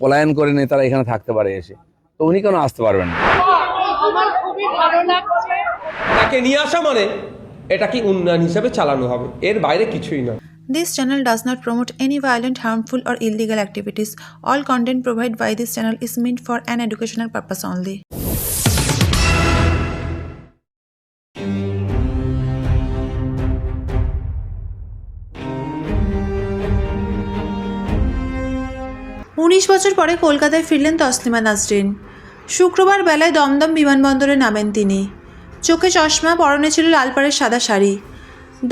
পলায়ন করে নেতারা এখানে থাকতে পারে এসে, তো উনি কেন আসতে পারবেন না? আমার খুবই ভালো লাগছে। তাকে নিয়ে আসা মানে এটা কি উন্নয়ন হিসেবে চালানো হবে, এর বাইরে কিছুই না। This channel does not promote any violent, harmful, or illegal activities. All content provided by this channel is meant for an educational purpose only. উনিশ বছর পরে কলকাতায় ফিরলেন তসলিমা নাসরিন। শুক্রবার বেলায় দমদম বিমানবন্দরে নামেন তিনি। চোখে চশমা, পরনে ছিল লাল পাড়ের সাদা শাড়ি।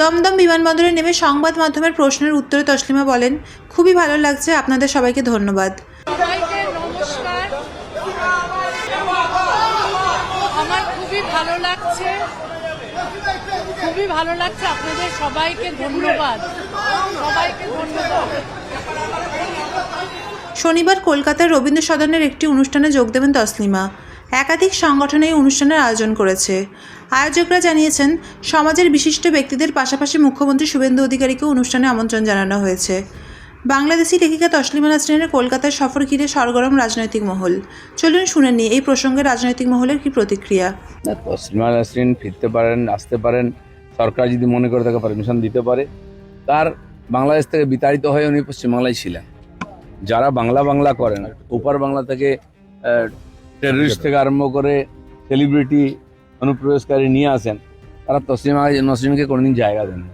দমদম বিমানবন্দরে নেমে সংবাদ মাধ্যমের প্রশ্নের উত্তরে তসলিমা বলেন, খুবই ভালো লাগছে, আপনাদের সবাইকে ধন্যবাদ। সবাইকে নমস্কার। আমার খুবই ভালো লাগছে, খুবই ভালো লাগছে, আপনাদের সবাইকে ধন্যবাদ, সবাইকে ধন্যবাদ। শনিবার কলকাতার রবীন্দ্র সদনের একটি অনুষ্ঠানে যোগ দেবেন তসলিমা। একাধিক সংগঠন এই অনুষ্ঠানের আয়োজন করেছে। আয়োজকরা জানিয়েছেন, সমাজের বিশিষ্ট ব্যক্তিদের পাশাপাশি মুখ্যমন্ত্রী শুভেন্দু অধিকারীকেও অনুষ্ঠানে আমন্ত্রণ জানানো হয়েছে। বাংলাদেশি লেখিকা তসলিমা নাসরিনের কলকাতার সফর ঘিরে সরগরম রাজনৈতিক মহল। চলুন শুনে নিই এই প্রসঙ্গে রাজনৈতিক মহলের কি প্রতিক্রিয়া। তসলিমা নাসরিন ফিরতে পারেন, আসতে পারেন, সরকার যদি মনে করে তাকে পারমিশন দিতে পারে। তার বাংলাদেশ থেকে বিতাড়িত হয়ে উনি পশ্চিমবাংলায় ছিলেন। যারা বাংলা করেন, ওপার বাংলা থেকে টেররিস্ট থেকে আরম্ভ করে সেলিব্রিটি অনুপ্রবেশকারী নিয়ে আসেন, তারা তসলিমা নাসরিনকে কোনোদিন জায়গা দেন না।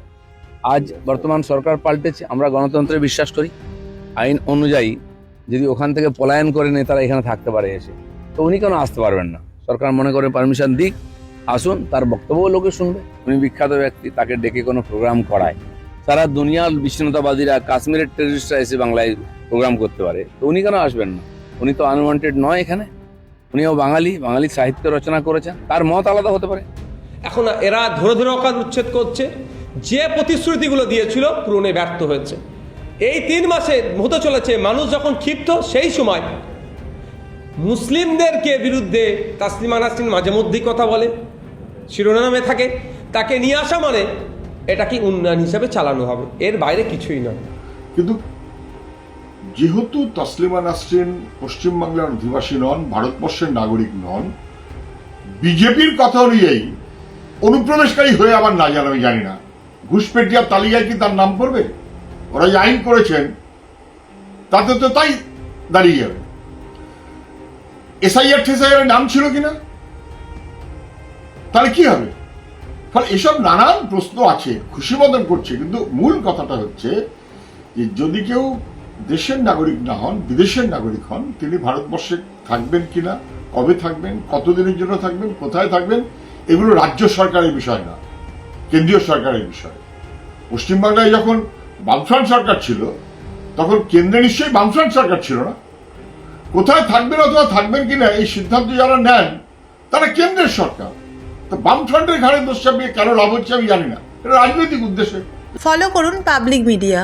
আজ বর্তমান সরকার পাল্টেছে, আমরা গণতন্ত্রে বিশ্বাস করি। আইন অনুযায়ী যদি ওখান থেকে পলায়ন করে নেতারা এখানে থাকতে পারে এসে, তো উনি কেন আসতে পারবেন না? সরকার মনে করে পারমিশন দিক, আসুন, তার বক্তব্যও লোকে শুনবে। উনি বিখ্যাত ব্যক্তি, তাকে ডেকে কোনো প্রোগ্রাম করায়। সারা দুনিয়ার বিচ্ছিন্নতাবাদীরা, কাশ্মীরের টেররিস্টরা এসে বাংলায় প্রোগ্রাম করতে পারে, তো উনি কেন আসবেন না? উনি তো আনওয়ান্টেড নয় এখানে। উনিও বাঙালি সাহিত্য রচনা করেছেন, তার মত আলাদা হতে পারে। এখন এরা ধরে ধরে অকাল উচ্ছেদ করছে, যে প্রতিশ্রুতিগুলো দিয়েছিল পূরণে ব্যর্থ হয়েছে। এই 3 মাসে হতে চলেছে, মানুষ যখন ক্ষিপ্ত, সেই সময় মুসলিমদেরকে বিরুদ্ধে তসলিমা নাসরিন মাঝে মধ্যেই কথা বলে, শিরোনামে থাকে। তাকে নিয়ে আসা মানে এটা কি উন্নয়ন হিসেবে চালানো হবে, এর বাইরে কিছুই না। কিন্তু যেহেতু তসলিমা নাসরিন পশ্চিমবাংলার অধিবাসী নন, ভারতবর্ষের নাগরিক নন, বিজেপির কথা অনুযায়ী অনুপ্রবেশকারী হয়ে আবার না জানো, আমি জানি না ঘুষপেটিয়ার তালিকায় কি তার নাম পড়বে? ওরা যে আইন করেছেন তাতে তো তাই দাঁড়িয়ে যাবে। এসআইআর ঠেসআইআর নাম ছিল কিনা, তাহলে কি হবে? ফলে এসব নানান প্রশ্ন আছে, খুশি মতন করছে। কিন্তু মূল কথাটা হচ্ছে যে যদি কেউ দেশের নাগরিক না হন, বিদেশের নাগরিক হন, তিনি ভারতবর্ষে থাকবেন কিনা, কবে থাকবেন, কতদিনের জন্য থাকবেন, কোথায় থাকবেন, এগুলো রাজ্য সরকারের বিষয় না, কেন্দ্রীয় সরকারের বিষয়। পশ্চিমবাংলায় যখন বামফ্রন্ট সরকার ছিল, তখন কেন্দ্রে নিশ্চয়ই বামফ্রন্ট সরকার ছিল না। কোথায় থাকবেন অথবা থাকবেন কিনা এই সিদ্ধান্ত যারা নেন, তারা কেন্দ্রের সরকার। তো বামফ্রন্টের ঘাড়ে দোষ চাপিয়ে কেন লাভ হচ্ছে আমি জানি না, এটা রাজনৈতিক উদ্দেশ্যে। ফলো করুন পাবলিক মিডিয়া।